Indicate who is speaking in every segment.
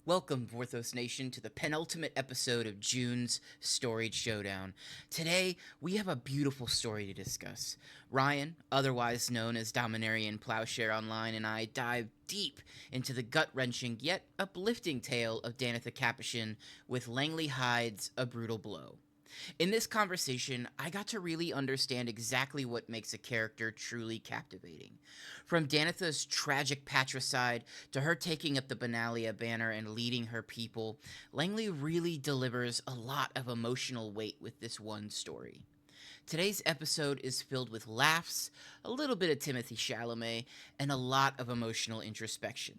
Speaker 1: Welcome, Vorthos Nation, to the penultimate episode of June's Storied Showdown. Today, we have a beautiful story to discuss. Ryan, otherwise known as DominarianPlowshare online, and I dive deep into the gut-wrenching yet uplifting tale of Danitha Capuchin with Langley Hyde's A Brutal Blow. In this conversation, I got to really understand exactly what makes a character truly captivating. From Danitha's tragic patricide to her taking up the Benalia banner and leading her people, Langley really delivers a lot of emotional weight with this one story. Today's episode is filled with laughs, a little bit of Timothy Chalamet, and a lot of emotional introspection.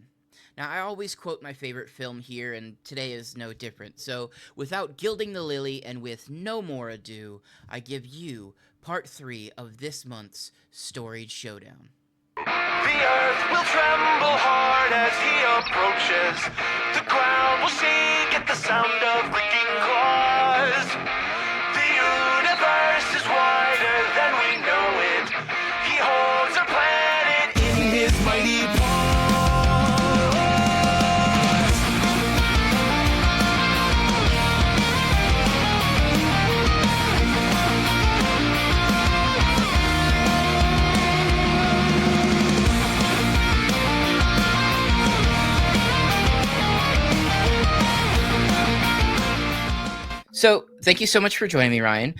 Speaker 1: Now, I always quote my favorite film here, and today is no different. So, without gilding the lily and with no more ado, I give you part 3 of this month's Storied Showdown.
Speaker 2: The earth will tremble hard as he approaches. The ground will shake at the sound of licking claws. The universe is wider than we know it. He holds our planet in his mighty paws.
Speaker 1: So, thank you so much for joining me, Ryan.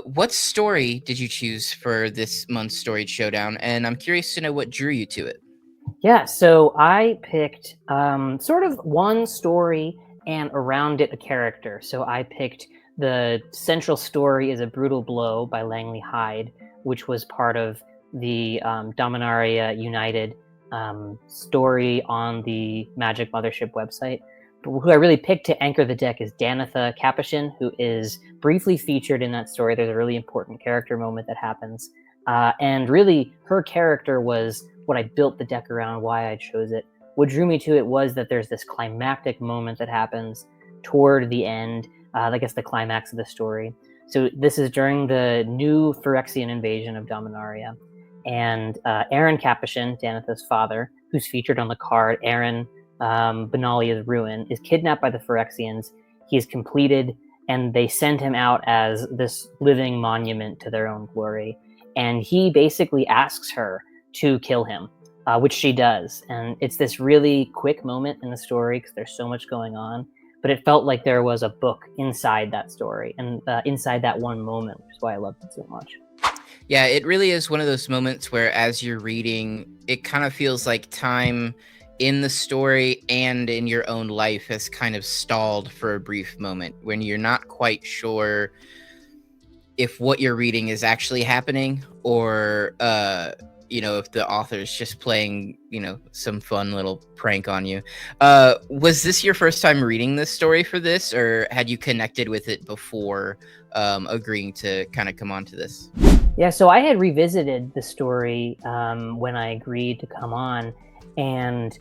Speaker 1: What story did you choose for this month's Storied Showdown? And I'm curious to know what drew you to it.
Speaker 3: Yeah, so I picked sort of one story and around it a character. So I picked the central story is A Brutal Blow by Langley Hyde, which was part of the Dominaria United story on the Magic Mothership website. But who I really picked to anchor the deck is Danitha Capuchin, who is briefly featured in that story. There's a really important character moment that happens. And really, her character was what I built the deck around, why I chose it. What drew me to it was that there's this climactic moment that happens toward the end, I guess the climax of the story. So this is during the new Phyrexian invasion of Dominaria. And Aaron Capuchin, Danitha's father, who's featured on the card, Aaron Benalia's ruin, is kidnapped by the Phyrexians. He is completed, and they send him out as this living monument to their own glory. And he basically asks her to kill him, which she does. And it's this really quick moment in the story because there's so much going on. But it felt like there was a book inside that story and inside that one moment, which is why I loved it so much.
Speaker 1: Yeah, it really is one of those moments where as you're reading, it kind of feels like time in the story and in your own life has kind of stalled for a brief moment when you're not quite sure if what you're reading is actually happening or if the author's just playing some fun little prank on you. Was this your first time reading this story for this, or had you connected with it before agreeing to kind of come on to this?
Speaker 3: Yeah, so I had revisited the story when I agreed to come on, and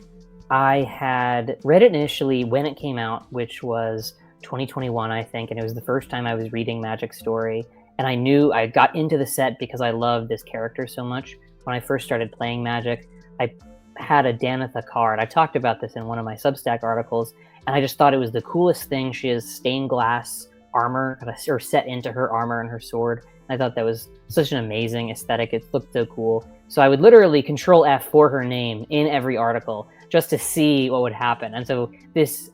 Speaker 3: I had read it initially when it came out, which was 2021, I think, and it was the first time I was reading Magic Story. And I knew I got into the set because I loved this character so much. When I first started playing Magic, I had a Danitha card. I talked about this in one of my Substack articles, and I just thought it was the coolest thing. She has stained glass armor, or set into her armor and her sword. I thought that was such an amazing aesthetic. It looked so cool. So I would literally Control F for her name in every article just to see what would happen. And so this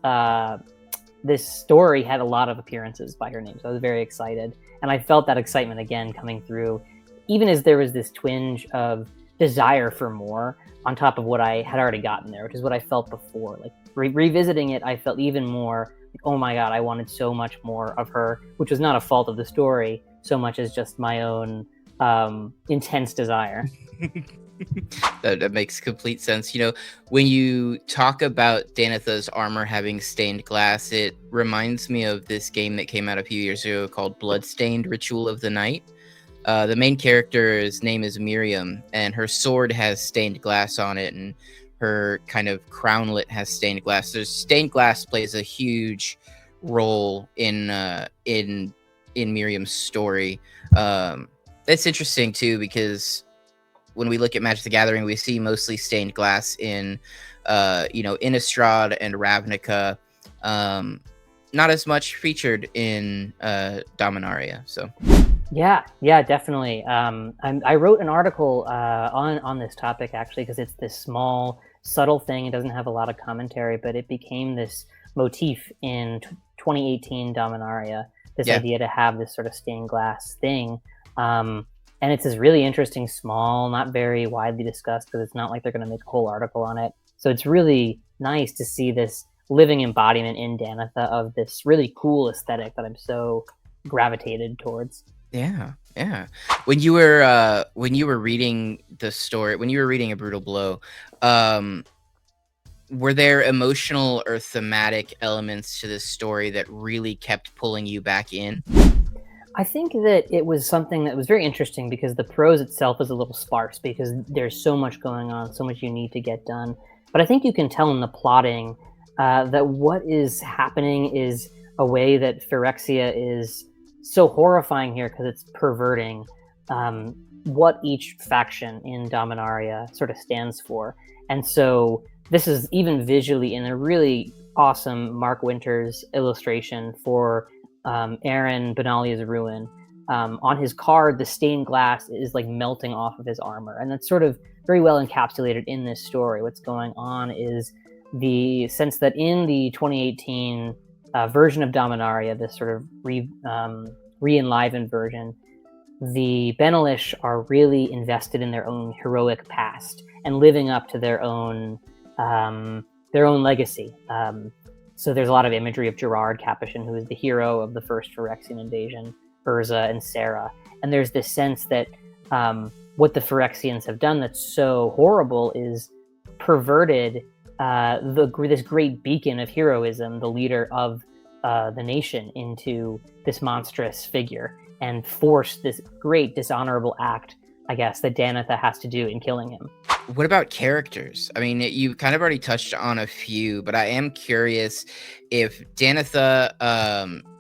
Speaker 3: story had a lot of appearances by her name. So I was very excited. And I felt that excitement again coming through, even as there was this twinge of desire for more on top of what I had already gotten there, which is what I felt before. Like revisiting it, I felt even more like, oh my God, I wanted so much more of her, which was not a fault of the story so much as just my own intense desire.
Speaker 1: That makes complete sense. When you talk about Danitha's armor having stained glass, it reminds me of this game that came out a few years ago called Bloodstained Ritual of the Night. The main character's name is Miriam, and her sword has stained glass on it, and her kind of crownlet has stained glass. So stained glass plays a huge role in Miriam's story. It's interesting too because when we look at Magic the Gathering, we see mostly stained glass in Innistrad and Ravnica, not as much featured in Dominaria. So
Speaker 3: Yeah, definitely. I wrote an article on this topic actually because it's this small, subtle thing. It doesn't have a lot of commentary, but it became this motif in 2018 Dominaria. This
Speaker 1: yeah,
Speaker 3: idea to have this sort of stained glass thing, and it's this really interesting, small, not very widely discussed because it's not like they're going to make a whole article on it. So it's really nice to see this living embodiment in Danitha of this really cool aesthetic that I'm so gravitated towards.
Speaker 1: yeah, yeah. When you were reading the story, when you were reading A Brutal Blow, um, were there emotional or thematic elements to this story that really kept pulling you back in?
Speaker 3: I think that it was something that was very interesting because the prose itself is a little sparse because there's so much going on, so much you need to get done. But I think you can tell in the plotting that what is happening is a way that Phyrexia is so horrifying here because it's perverting um, what each faction in Dominaria sort of stands for. And so this is even visually in a really awesome Mark Winters illustration for Aaron Benalia's ruin. On his card, the stained glass is like melting off of his armor, and that's sort of very well encapsulated in this story. What's going on is the sense that in the 2018 version of Dominaria, this sort of re-enlivened version, the Benalish are really invested in their own heroic past and living up to their own legacy. So there's a lot of imagery of Gerard Capuchin, who is the hero of the first Phyrexian invasion, Urza and Sarah. And there's this sense that what the Phyrexians have done that's so horrible is perverted this great beacon of heroism, the leader of the nation, into this monstrous figure and forced this great dishonorable act, I guess, that Danitha has to do in killing him.
Speaker 1: What about characters? I mean, you kind of already touched on a few, but I am curious if Danitha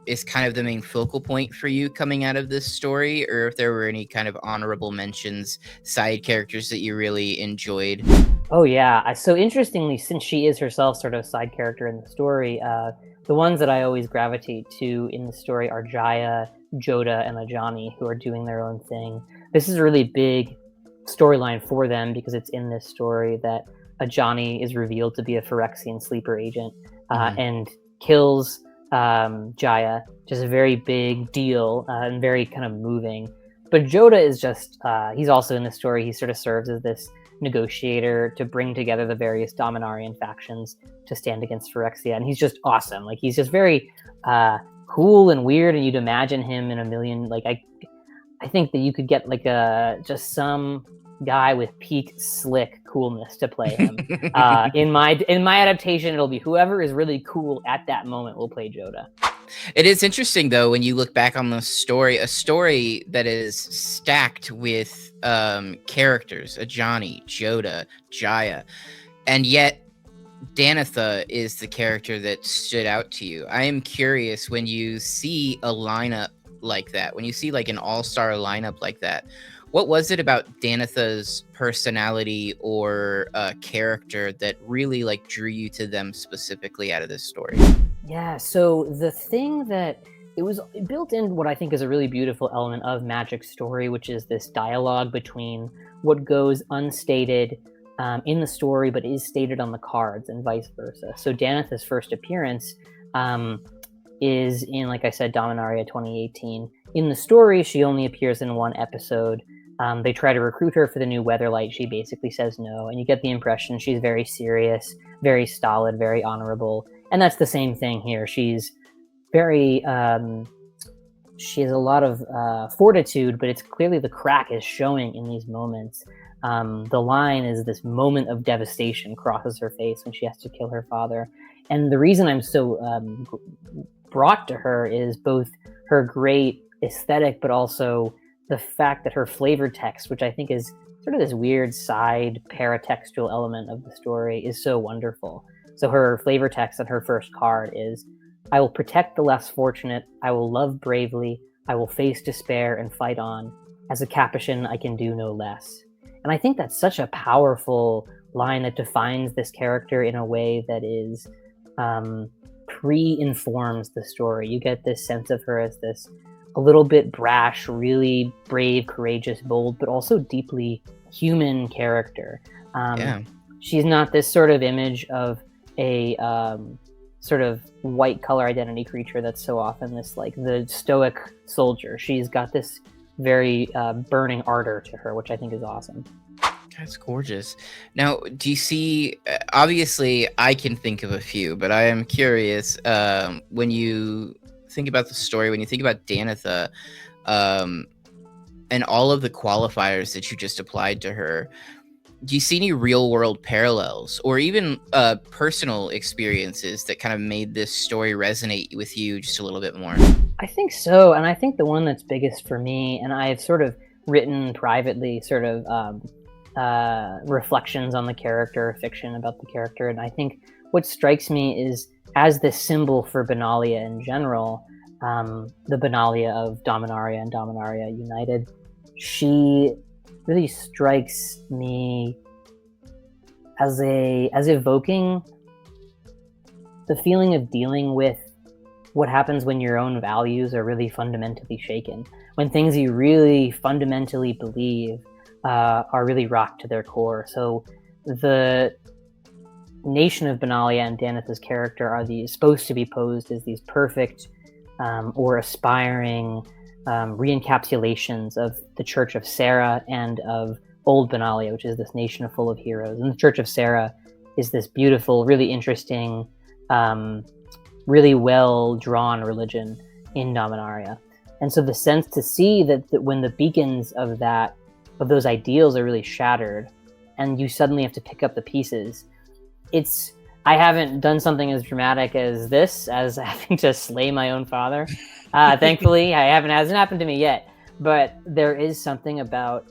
Speaker 1: is kind of the main focal point for you coming out of this story, or if there were any kind of honorable mentions, side characters that you really enjoyed.
Speaker 3: Oh yeah. So interestingly, since she is herself sort of a side character in the story, the ones that I always gravitate to in the story are Jaya, Joda, and Ajani, who are doing their own thing. This is a really big storyline for them because it's in this story that Ajani is revealed to be a Phyrexian sleeper agent and kills Jaya, which is a very big deal and very kind of moving. But Joda is just, he's also in the story, he sort of serves as this negotiator to bring together the various Dominarian factions to stand against Phyrexia. And he's just awesome. Like, he's just very cool and weird, and you'd imagine him in a million, like, I think that you could get like just some guy with peak slick coolness to play him. In my adaptation, it'll be whoever is really cool at that moment will play Joda.
Speaker 1: It is interesting, though, when you look back on the story, a story that is stacked with characters, Ajani, Joda, Jaya, and yet Danitha is the character that stood out to you. I am curious, when you see a lineup like that, when you see like an all-star lineup like that, what was it about Danitha's personality or character that really like drew you to them specifically out of this story?
Speaker 3: Yeah, so the thing that it was built in what I think is a really beautiful element of Magic's story, which is this dialogue between what goes unstated in the story but is stated on the cards and vice versa. So Danitha's first appearance is in, like I said, Dominaria 2018. In the story, she only appears in one episode. They try to recruit her for the new Weatherlight. She basically says no, and you get the impression she's very serious, very stolid, very honorable. And that's the same thing here. She's very, she has a lot of fortitude, but it's clearly the crack is showing in these moments. The line is this moment of devastation crosses her face when she has to kill her father. And the reason I'm so brought to her is both her great aesthetic, but also the fact that her flavor text, which I think is sort of this weird side paratextual element of the story, is so wonderful. So her flavor text on her first card is, "I will protect the less fortunate, I will love bravely, I will face despair and fight on. As a Capuchin, I can do no less." And I think that's such a powerful line that defines this character in a way that is pre-informs the story. You get this sense of her as this a little bit brash, really brave, courageous, bold, but also deeply human character.
Speaker 1: Yeah.
Speaker 3: She's not this sort of image of a sort of white color identity creature that's so often this like the stoic soldier. She's got this very burning ardor to her, which I think is awesome.
Speaker 1: That's gorgeous. Now, do you see? Obviously, I can think of a few, but I am curious. When you think about the story, when you think about Danitha, and all of the qualifiers that you just applied to her, do you see any real world parallels, or even personal experiences that kind of made this story resonate with you just a little bit more?
Speaker 3: I think so, and I think the one that's biggest for me, and I've sort of written privately, sort of reflections on the character, fiction about the character, and I think what strikes me is as this symbol for Benalia in general, the Benalia of Dominaria and Dominaria United, she really strikes me as evoking the feeling of dealing with what happens when your own values are really fundamentally shaken, when things you really fundamentally believe are really rocked to their core. So the nation of Benalia and Danitha's character are supposed to be posed as these perfect or aspiring re-encapsulations of the Church of Sarah and of Old Benalia, which is this nation full of heroes. And the Church of Sarah is this beautiful, really interesting, really well-drawn religion in Dominaria. And so the sense to see that when the beacons of those ideals are really shattered, and you suddenly have to pick up the pieces. I haven't done something as dramatic as this, as having to slay my own father. Thankfully, it hasn't happened to me yet. But there is something about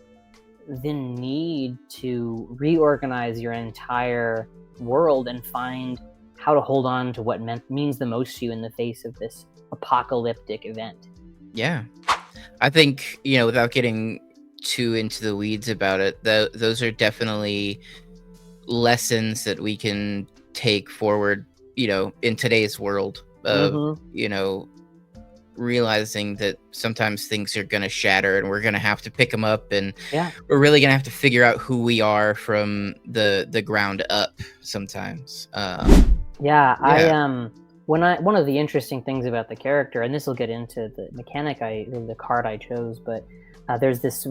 Speaker 3: the need to reorganize your entire world and find how to hold on to what means the most to you in the face of this apocalyptic event.
Speaker 1: Yeah. I think, without getting too into the weeds about it, those are definitely lessons that we can take forward, in today's world of, realizing that sometimes things are going to shatter and we're going to have to pick them up, and we're really going to have to figure out who we are from the ground up sometimes.
Speaker 3: One of the interesting things about the character, and this will get into the mechanic the card I chose, but there's this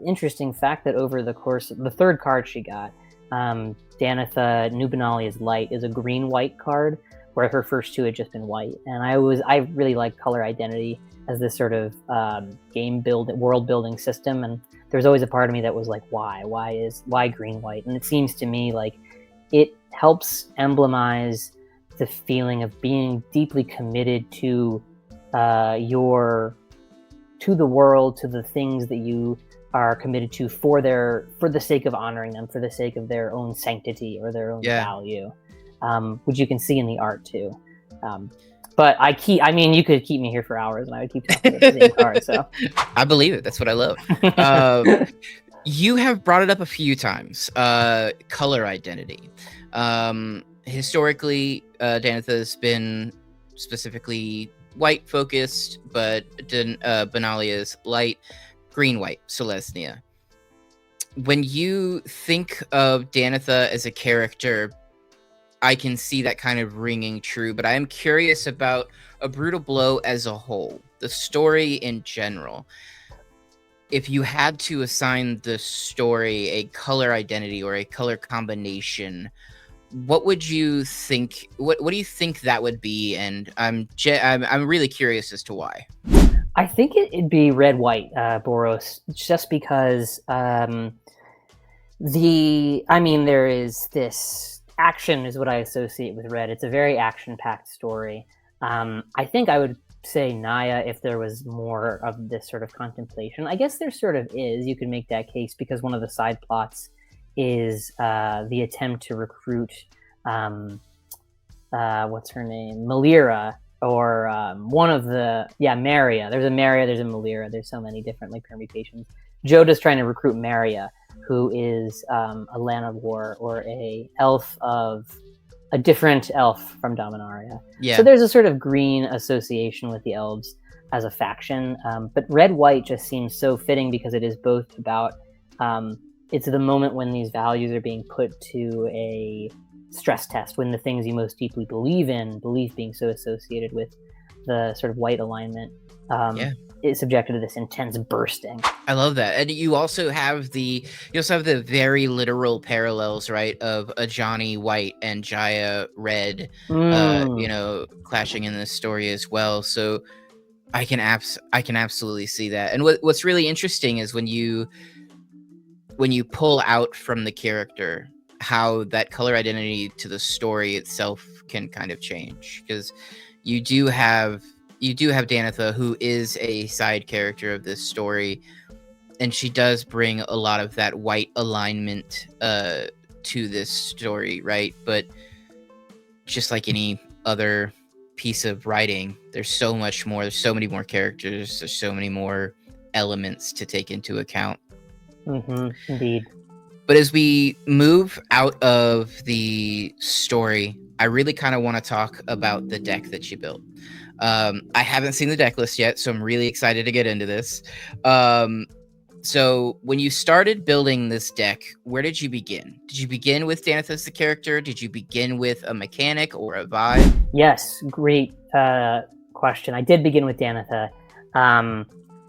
Speaker 3: interesting fact that over the course of the third card she got, Danitha, New Benalia's Light, is a green-white card, where her first two had just been white. And I really like color identity as this sort of world-building system, and there's always a part of me that was like, why green-white? And it seems to me like it helps emblemize the feeling of being deeply committed to the world, to the things that you are committed to for the sake of honoring them, for the sake of their own sanctity or their own value, which you can see in the art too. But you could keep me here for hours and I would keep talking about the same card. So
Speaker 1: I believe it. That's what I love. You have brought it up a few times. Color identity. Historically, Danitha has been specifically white focused, but Benalia's Light, green-white, Selesnya. When you think of Danitha as a character, I can see that kind of ringing true, but I am curious about A Brutal Blow as a whole, the story in general. If you had to assign the story a color identity or a color combination, what would you think? What do you think that would be? And I'm really curious as to why.
Speaker 3: I think it'd be red-white, Boros, just because there is this action is what I associate with red. It's a very action-packed story. I think I would say Naya if there was more of this sort of contemplation. I guess there sort of is. You could make that case because one of the side plots is the attempt to recruit what's her name? Malira, or one of the Maria. There's a Maria, there's a Malira, there's so many different permutations. Joda's trying to recruit Maria who is a Llanowar, or a different elf from Dominaria.
Speaker 1: Yeah.
Speaker 3: So there's a sort of green association with the elves as a faction, but red-white just seems so fitting because it is both about it's the moment when these values are being put to a stress test, when the things you most deeply believe being so associated with the sort of white alignment, is subjected to this intense bursting.
Speaker 1: I love that. And you also have the very literal parallels, right, of a Johnny White and Jaya Red, clashing in this story as well. So I can absolutely see that. And what's really interesting is when you pull out from the character how that color identity to the story itself can kind of change, because you do have Danitha, who is a side character of this story, and she does bring a lot of that white alignment to this story, right? But just like any other piece of writing, there's so much more. There's so many more characters. There's so many more elements to take into account.
Speaker 3: Indeed.
Speaker 1: But as we move out of the story, I really kind of want to talk about the deck that you built. I haven't seen the deck list yet, so I'm really excited to get into this. So when you started building this deck, where did you begin? Did you begin with Danitha as the character? Did you begin with a mechanic or a vibe?
Speaker 3: Yes, great question. I did begin with Danitha.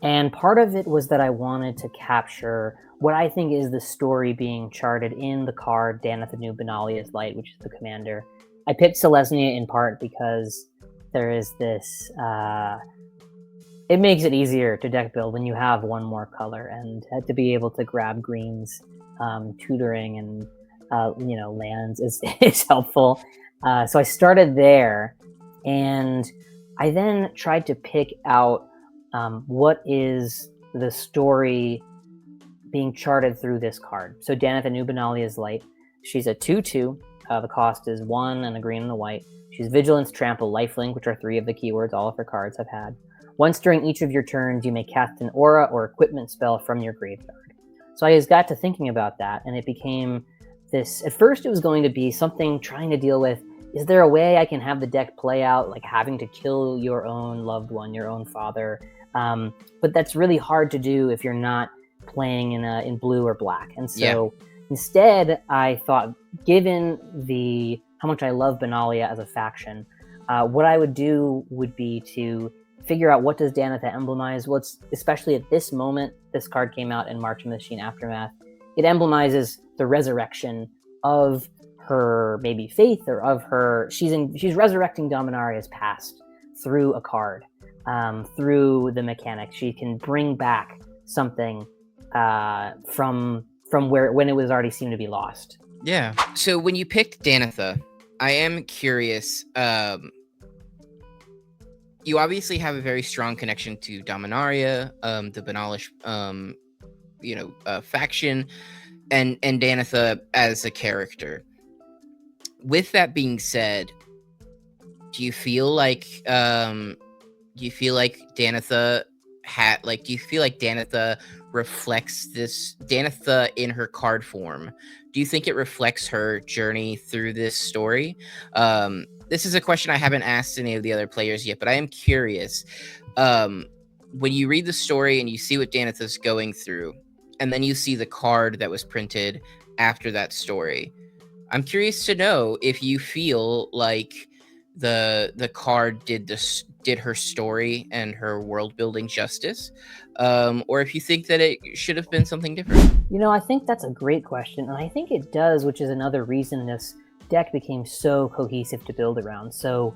Speaker 3: And part of it was that I wanted to capture what I think is the story being charted in the card Danitha New Benalia's Light, which is the commander. I picked Selesnya in part because there is this... it makes it easier to deck build when you have one more color, and to be able to grab greens, tutoring, and lands is helpful. So I started there, and I then tried to pick out what is the story being charted through this card. So Danitha New Benalia's Light, she's a 2/2. The cost is 1 and a green and a white. She's Vigilance, Trample, Lifelink, which are 3 of the keywords all of her cards have had. Once during each of your turns, you may cast an aura or equipment spell from your graveyard. So I just got to thinking about that, and it became this... At first, it was going to be something trying to deal with, is there a way I can have the deck play out, like having to kill your own loved one, your own father? But that's really hard to do if you're not playing in blue or black. And so instead, I thought, given how much I love Benalia as a faction, what I would do would be to figure out, what does Danitha emblemize? Especially at this moment, this card came out in March of the Machine Aftermath. It emblemizes the resurrection of her maybe faith, or of her... She's resurrecting Dominaria's past through a card, through the mechanic. She can bring back something from when it was already seemed to be lost.
Speaker 1: Yeah. So when you picked Danitha, I am curious. You obviously have a very strong connection to Dominaria, the Benalia, faction, and Danitha as a character. With that being said, do you feel like Danitha reflects this Danitha in her card form? Do you think it reflects her journey through this story? This is a question I haven't asked any of the other players yet, but I am curious. When you read the story and you see what Danitha's going through, and then you see the card that was printed after that story, I'm curious to know if you feel like the card did her story and her world building justice, or if you think that it should have been something different.
Speaker 3: I think that's a great question, and I think it does, which is another reason this deck became so cohesive to build around. So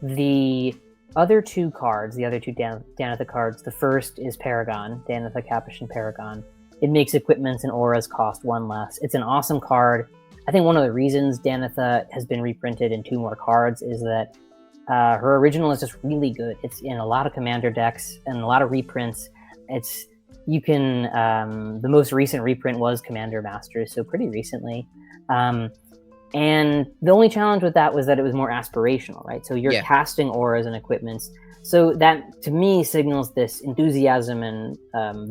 Speaker 3: the other two cards, the other two Danitha cards, the first is Paragon, Danitha Capuchin Paragon. It makes equipments and auras cost 1 less. It's an awesome card. I think one of the reasons Danitha has been reprinted in 2 more cards is that her original is just really good. It's in a lot of commander decks and a lot of reprints. The most recent reprint was Commander Masters, so pretty recently. And the only challenge with that was that it was more aspirational, right? So you're casting auras and equipments. So that, to me, signals this enthusiasm and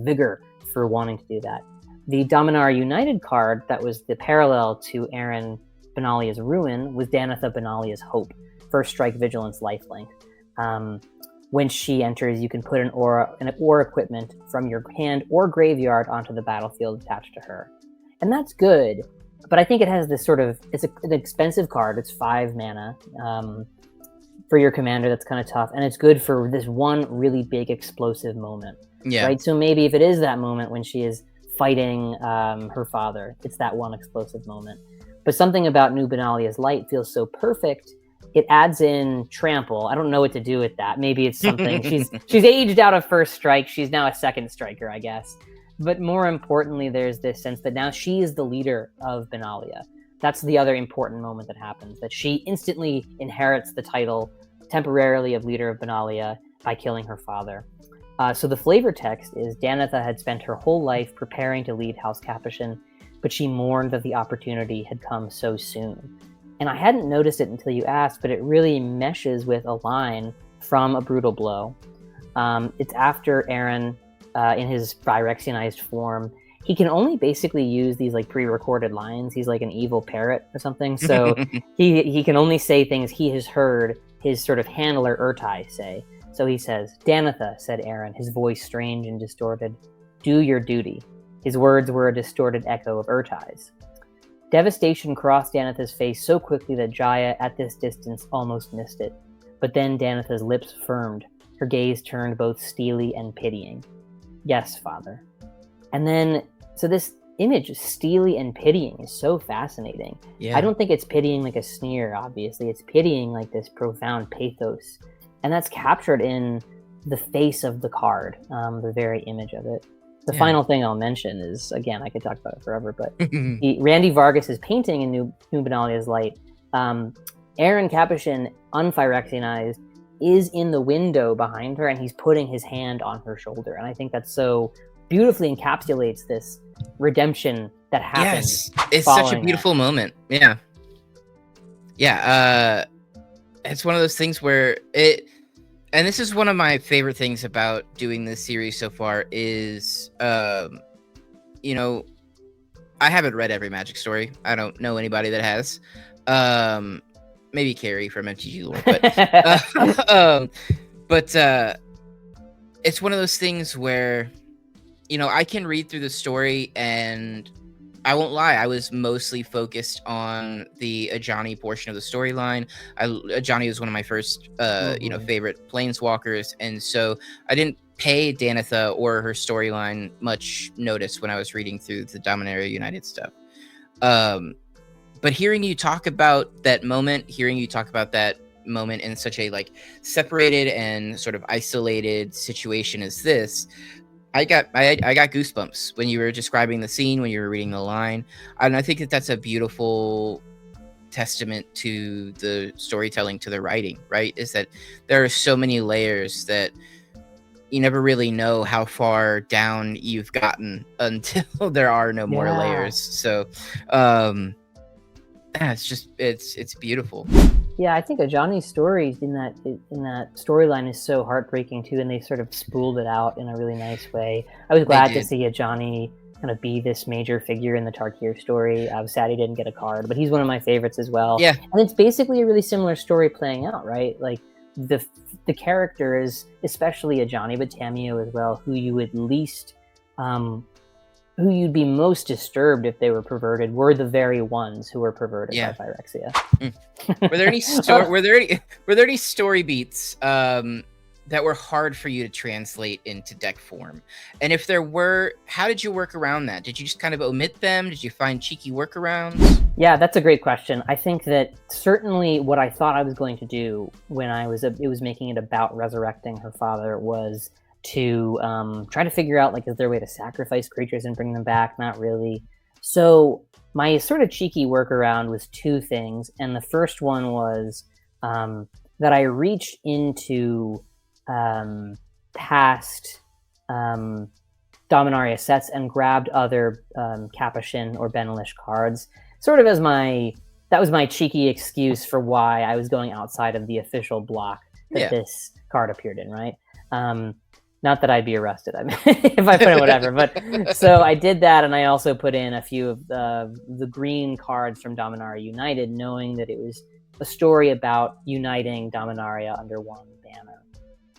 Speaker 3: vigor for wanting to do that. The Dominaria United card that was the parallel to Aaron Benalia's Ruin was Danitha Benalia's Hope, first strike, vigilance, lifelink. When she enters, you can put an aura equipment from your hand or graveyard onto the battlefield attached to her. And that's good, but I think it has this sort of, it's an expensive card. It's 5 mana for your commander. That's kind of tough. And it's good for this one really big explosive moment.
Speaker 1: Yeah.
Speaker 3: Right? So maybe if it is that moment when she is fighting her father, it's that one explosive moment. But something about New Benalia's Light feels so perfect. It adds in trample. I don't know what to do with that. Maybe it's something she's aged out of first strike. She's now a second striker, I guess. But more importantly, there's this sense that now she is the leader of Benalia. That's the other important moment that happens, that she instantly inherits the title temporarily of leader of Benalia by killing her father. So the flavor text is Danitha had spent her whole life preparing to lead House Capuchin, but she mourned that the opportunity had come so soon. And I hadn't noticed it until you asked, but it really meshes with a line from A Brutal Blow. It's after Aaron, in his Phyrexianized form, he can only basically use these like pre-recorded lines. He's like an evil parrot or something. So he can only say things he has heard his sort of handler Urtai say. So he says, "Danitha," said Aaron, his voice strange and distorted, "do your duty." His words were a distorted echo of Urtai's. Devastation crossed Danitha's face so quickly that Jaya, at this distance, almost missed it. But then Danitha's lips firmed. Her gaze turned both steely and pitying. "Yes, father." And then, so this image, steely and pitying, is so fascinating.
Speaker 1: Yeah.
Speaker 3: I don't think it's pitying like a sneer, obviously. It's pitying like this profound pathos. And that's captured in the face of the card, the very image of it. The final thing I'll mention is, again, I could talk about it forever, but Randy Vargas's painting in New Benalia's Light, Aaron Capuchin, unphyrexianized, is in the window behind her, and he's putting his hand on her shoulder. And I think that so beautifully encapsulates this redemption that happens.
Speaker 1: Yes, it's such a beautiful moment. Yeah. Yeah, it's one of those things where and this is one of my favorite things about doing this series so far is, you know, I haven't read every Magic story. I don't know anybody that has. Maybe Carrie from MTG Lore, but it's one of those things where, you know, I can read through the story and I won't lie, I was mostly focused on the Ajani portion of the storyline. Ajani was one of my first, you know, favorite planeswalkers, and so I didn't pay Danitha or her storyline much notice when I was reading through the Dominaria United stuff. But hearing you talk about that moment, in such a like separated and sort of isolated situation as this, I got goosebumps when you were describing the scene, when you were reading the line. And I think that that's a beautiful testament to the storytelling, to the writing, right? Is that there are so many layers that you never really know how far down you've gotten until there are no more layers. So, it's beautiful.
Speaker 3: Yeah, I think Ajani's story in that storyline is so heartbreaking too, and they sort of spooled it out in a really nice way. I was glad to see Ajani kind of be this major figure in the Tarkir story. I was sad he didn't get a card, but he's one of my favorites as well.
Speaker 1: Yeah,
Speaker 3: and it's basically a really similar story playing out, right? Like the character is, especially Ajani, but Tamiyo as well, who you would least who you'd be most disturbed if they were perverted were the very ones who were perverted by Phyrexia.
Speaker 1: Were there any story beats that were hard for you to translate into deck form? And if there were, how did you work around that? Did you just kind of omit them? Did you find cheeky workarounds? Yeah, that's a great question. I think that certainly what I thought I was going to do when it was making it about resurrecting her father was to try to figure out, like, is there a way to sacrifice creatures and bring them back? Not really. So my sort of cheeky workaround was 2 things. And the first one was that I reached into past Dominaria sets and grabbed other Capuchin or Benalish cards, sort of as that was my cheeky excuse for why I was going outside of the official block that this card appeared in, right?
Speaker 3: Not that I'd be arrested, I mean, if I put in whatever. But so I did that, and I also put in a few of the green cards from Dominaria United, knowing that it was a story about uniting Dominaria under one banner.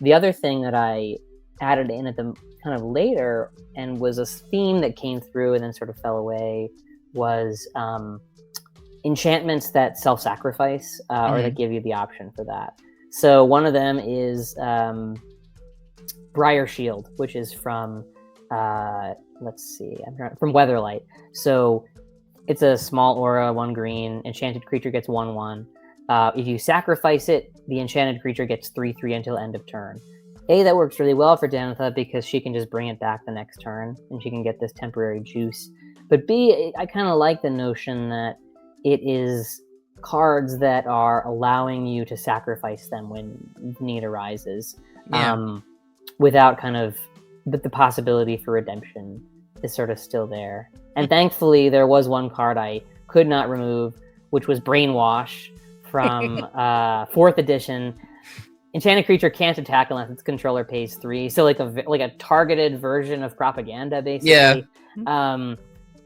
Speaker 3: The other thing that I added in at the kind of later, and was a theme that came through and then sort of fell away, was enchantments that self-sacrifice or that give you the option for that. So one of them is Briar Shield, which is from from Weatherlight. So it's a small aura, 1 green, enchanted creature gets 1/1. If you sacrifice it, the enchanted creature gets 3/3 until end of turn. That works really well for Danitha because she can just bring it back the next turn and she can get this temporary juice. But B, I kind of like the notion that it is cards that are allowing you to sacrifice them when need arises.
Speaker 1: Yeah.
Speaker 3: Without kind of the possibility for redemption is sort of still there. And thankfully, there was one card I could not remove, which was Brainwash from 4th edition. Enchanted creature can't attack unless its controller pays 3. So like a targeted version of propaganda, basically.
Speaker 1: Yeah.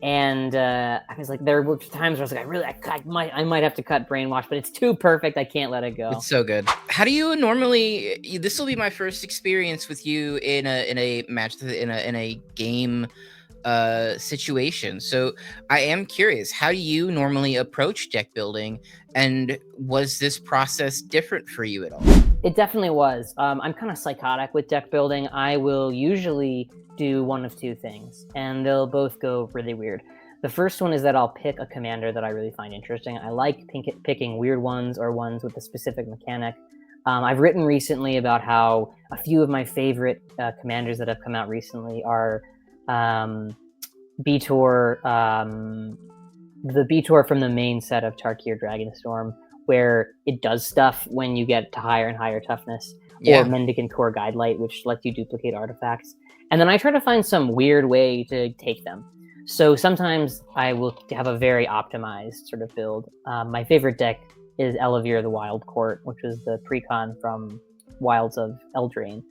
Speaker 3: I was like, there were times where I was like, I might have to cut Brainwash, but it's too perfect. I can't let it go.
Speaker 1: It's so good. How do you normally? This will be my first experience with you in a match in a game situation. So I am curious. How do you normally approach deck building, and was this process different for you at all?
Speaker 3: It definitely was. I'm kind of psychotic with deck building. I will usually do one of two things, and they'll both go really weird. The first one is that I'll pick a commander that I really find interesting. I like picking weird ones or ones with a specific mechanic. I've written recently about how a few of my favorite commanders that have come out recently are Beator, the Beator from the main set of Tarkir Dragonstorm, where it does stuff when you get to higher and higher toughness, or Mendicant Core Guidelight, which lets you duplicate artifacts. And then I try to find some weird way to take them. So sometimes I will have a very optimized sort of build. My favorite deck is Elevere the Wild Court, which is the precon from Wilds of Eldraine.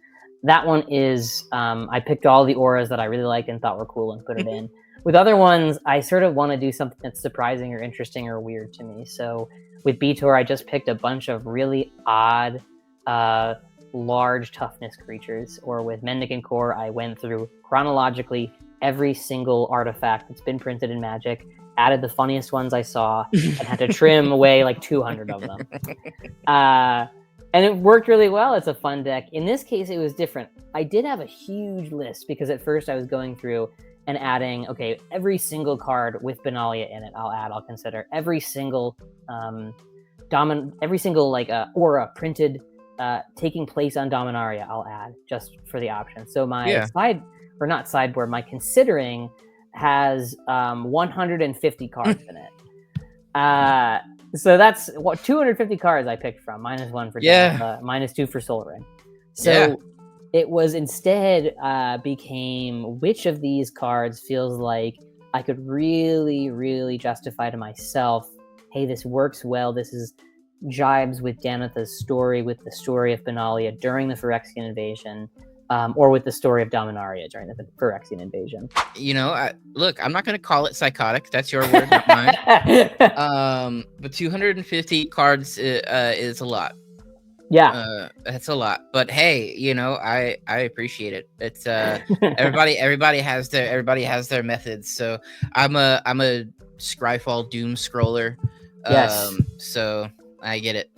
Speaker 3: That one is, I picked all the auras that I really liked and thought were cool and put it in. With other ones, I sort of want to do something that's surprising or interesting or weird to me. So with Beator, I just picked a bunch of really odd, large toughness creatures. Or with Mendicant Core, I went through chronologically every single artifact that's been printed in Magic, added the funniest ones I saw, and had to trim away like 200 of them. And it worked really well. It's a fun deck. In this case, it was different. I did have a huge list because at first I was going through and adding, okay, every single card with Benalia in it, I'll consider every single aura printed taking place on Dominaria, I'll add just for the option. So my my considering has 150 cards in it. So that's what 250 cards I picked from, -1 for Danitha, -2 for Soul Ring. So it was instead became which of these cards feels like I could really, really justify to myself, hey, this works well. This is jibes with Danitha's story, with the story of Benalia during the Phyrexian invasion, or with the story of Dominaria during the Phyrexian invasion.
Speaker 1: You know, look, I'm not going to call it psychotic. That's your word, not mine. But 250 cards is a lot.
Speaker 3: Yeah,
Speaker 1: that's a lot. But hey, you know, I appreciate it. It's everybody has their methods. So I'm a Scryfall doom scroller.
Speaker 3: Yes.
Speaker 1: So I get it.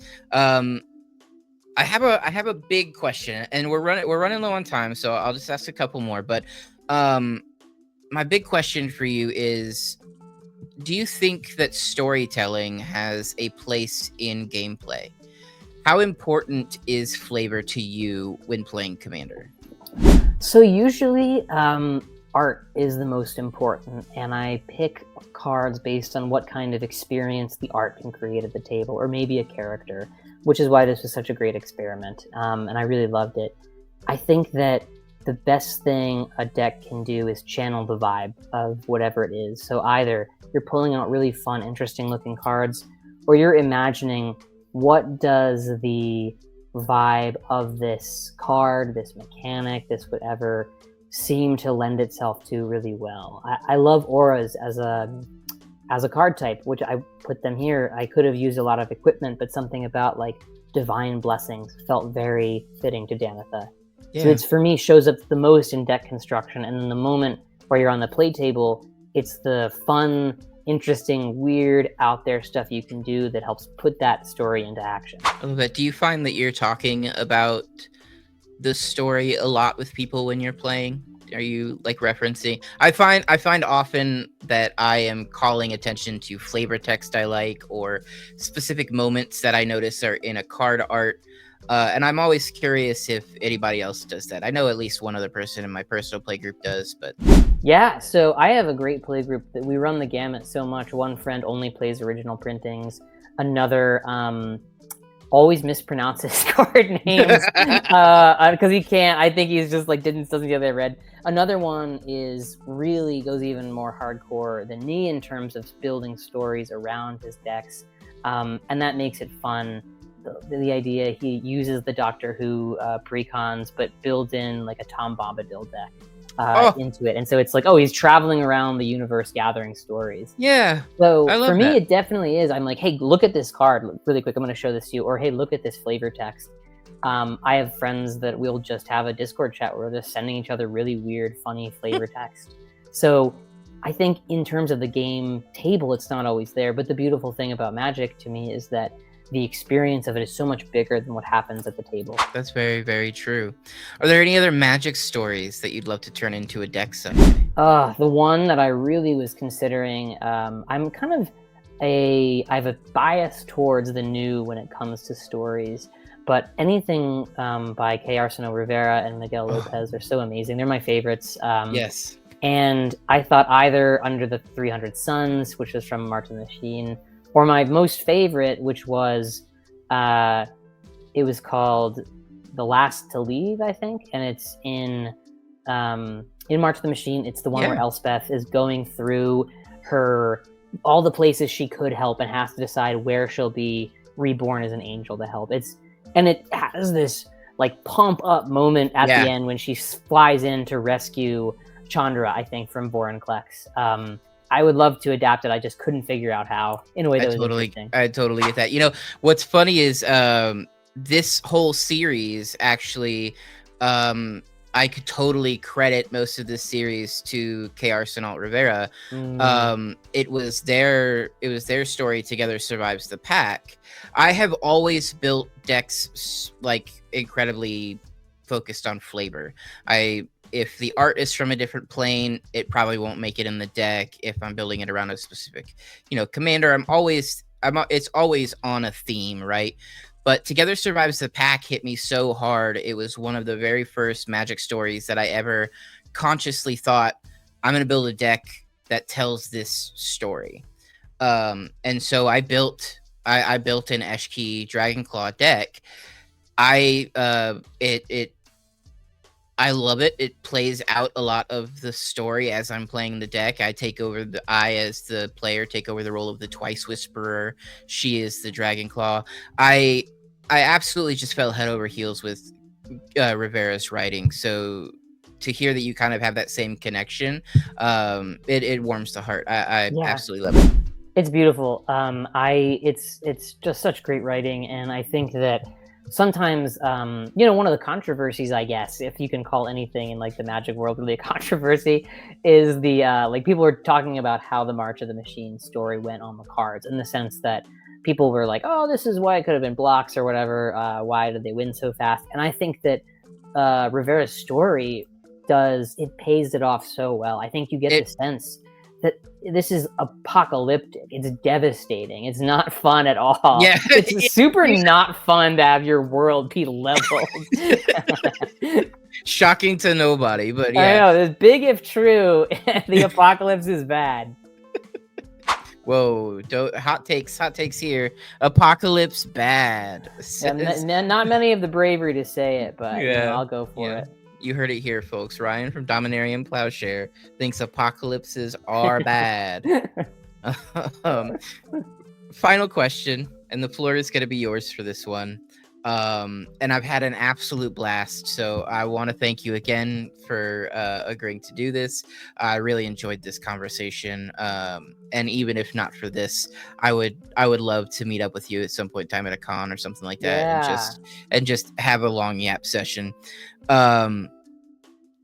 Speaker 1: I have a big question, and we're running low on time, so I'll just ask a couple more. But my big question for you is, do you think that storytelling has a place in gameplay? How important is flavor to you when playing Commander?
Speaker 3: So usually art is the most important, and I pick cards based on what kind of experience the art can create at the table, or maybe a character, which is why this was such a great experiment, and I really loved it. I think that the best thing a deck can do is channel the vibe of whatever it is. So either you're pulling out really fun, interesting looking cards, or you're imagining what does the vibe of this card, this mechanic, this whatever, seem to lend itself to really well. I love auras as a card type, which I put them here. I could have used a lot of equipment, but something about like divine blessings felt very fitting to Danitha.
Speaker 1: Yeah.
Speaker 3: So it's, for me, shows up the most in deck construction, and in the moment where you're on the play table, it's the fun, interesting, weird, out there stuff you can do that helps put that story into action.
Speaker 1: A little bit. Do you find that you're talking about the story a lot with people when you're playing? Are you like referencing? I find often that I am calling attention to flavor text I like, or specific moments that I notice are in a card art. And I'm always curious if anybody else does that. I know at least one other person in my personal play group does, but
Speaker 3: Yeah, so I have a great play group that we run the gamut so much. One friend only plays original printings. Another always mispronounces card names because he can't. I think he's just like doesn't get that read. Another one is really goes even more hardcore than me in terms of building stories around his decks, and that makes it fun. The idea, he uses the Doctor Who precons, but builds in like a Tom Bombadil deck into it, and so it's like, oh, he's traveling around the universe gathering stories.
Speaker 1: yeah.
Speaker 3: So
Speaker 1: I love
Speaker 3: for me,
Speaker 1: that.
Speaker 3: it definitely is. I'm like, hey, look at this card really quick. I'm going to show this to you. Or hey, look at this flavor text. I have friends that we'll just have a Discord chat where they're just sending each other really weird, funny flavor text. So I think in terms of the game table, it's not always there. But the beautiful thing about Magic to me is that the experience of it is so much bigger than what happens at the table.
Speaker 1: That's very, very true. Are there any other Magic stories that you'd love to turn into a deck someday?
Speaker 3: The one that I really was considering, I'm kind of I have a bias towards the new when it comes to stories, but anything by K. Arsenal Rivera and Miguel Lopez are so amazing. They're my favorites.
Speaker 1: Yes.
Speaker 3: And I thought either Under the 300 Suns, which was from March of the Machine, or my most favorite, which was, it was called The Last to Leave, I think, and it's in March of the Machine. It's the one where Elspeth is going through all the places she could help and has to decide where she'll be reborn as an angel to help. It has this like pump up moment at the end when she flies in to rescue Chandra, I think, from Vorinclex. I would love to adapt it. I just couldn't figure out how in a way that was interesting.
Speaker 1: I totally get that. You know, what's funny is this whole series actually, I could totally credit most of this series to K. Arsenal Rivera. It was their story, Together Survives the Pack. I have always built decks like incredibly focused on flavor. If the art is from a different plane, it probably won't make it in the deck. If I'm building it around a specific, commander, it's always on a theme, right? But Together Survives the Pack hit me so hard. It was one of the very first Magic stories that I ever consciously thought, I'm going to build a deck that tells this story. And so I built an Eshki Dragonclaw deck. I love it. It plays out a lot of the story as I'm playing the deck. I as the player, take over the role of the Twice Whisperer. She is the Dragonclaw. I absolutely just fell head over heels with Rivera's writing. So to hear that you kind of have that same connection, it warms the heart. I absolutely love it.
Speaker 3: It's beautiful. It's just such great writing, and I think that sometimes, one of the controversies, I guess, if you can call anything in like the Magic world really a controversy, is the like people were talking about how the March of the Machine story went on the cards, in the sense that people were like, oh, this is why it could have been blocks or whatever. Why did they win so fast? And I think that Rivera's story pays it off so well. I think you get the sense that this is apocalyptic. It's devastating. It's not fun at all.
Speaker 1: Yeah.
Speaker 3: It's super not fun to have your world be leveled.
Speaker 1: Shocking to nobody, but yeah.
Speaker 3: I know, it's big if true. The apocalypse is bad.
Speaker 1: Whoa, hot takes here. Apocalypse bad.
Speaker 3: Not many of the bravery to say it, but I'll go for it.
Speaker 1: You heard it here, folks. Ryan from DominarianPlowshare thinks apocalypses are bad. Final question, and the floor is going to be yours for this one. And I've had an absolute blast. So I want to thank you again for agreeing to do this. I really enjoyed this conversation. And even if not for this, I would love to meet up with you at some point in time at a con or something like that,
Speaker 3: Yeah.
Speaker 1: and just have a long yap session. Um,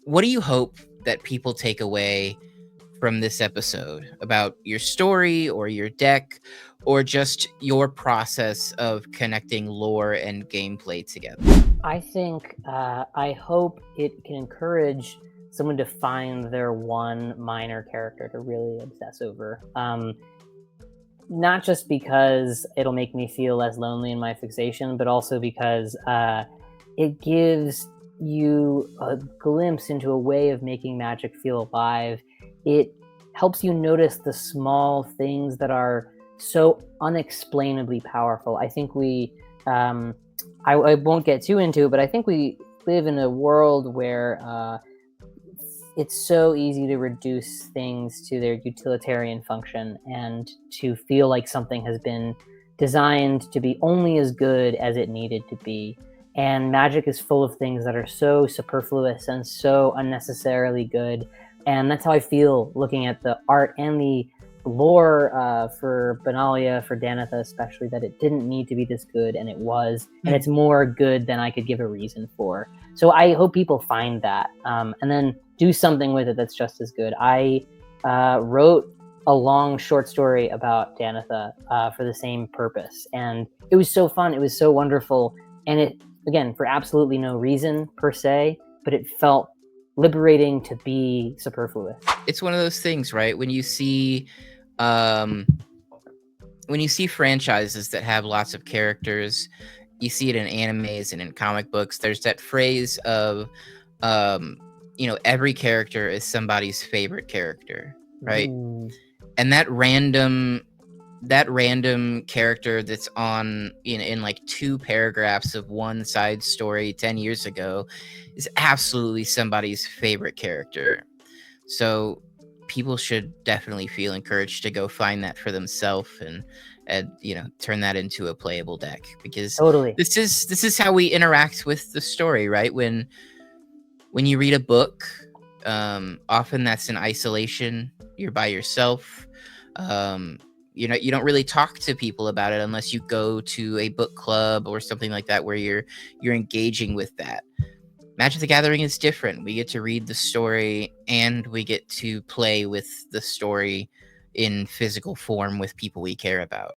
Speaker 1: what do you hope that people take away from this episode about your story or your deck, or just your process of connecting lore and gameplay together?
Speaker 3: I think I hope it can encourage someone to find their one minor character to really obsess over. Not just because it'll make me feel less lonely in my fixation, but also because it gives you a glimpse into a way of making Magic feel alive. It helps you notice the small things that are so unexplainably powerful. I think I won't get too into it, but I think we live in a world where it's so easy to reduce things to their utilitarian function and to feel like something has been designed to be only as good as it needed to be. And Magic is full of things that are so superfluous and so unnecessarily good. And that's how I feel looking at the art and the lore for Benalia, for Danitha especially, that it didn't need to be this good, and it was. And it's more good than I could give a reason for. So I hope people find that, and then do something with it that's just as good. I wrote a long short story about Danitha for the same purpose, and it was so fun. It was so wonderful, and it, again, for absolutely no reason per se, but it felt liberating to be superfluous.
Speaker 1: It's one of those things, right? When you see franchises that have lots of characters, you see it in animes and in comic books. There's that phrase of, every character is somebody's favorite character, right? And that random character that's on in like 2 paragraphs of one side story 10 years ago is absolutely somebody's favorite character. So people should definitely feel encouraged to go find that for themselves and turn that into a playable deck, because
Speaker 3: Totally.
Speaker 1: this is how we interact with the story, right? When you read a book, often that's in isolation. You're by yourself. You don't really talk to people about it unless you go to a book club or something like that where you're engaging with that. Magic the Gathering is different. We get to read the story and we get to play with the story in physical form with people we care about.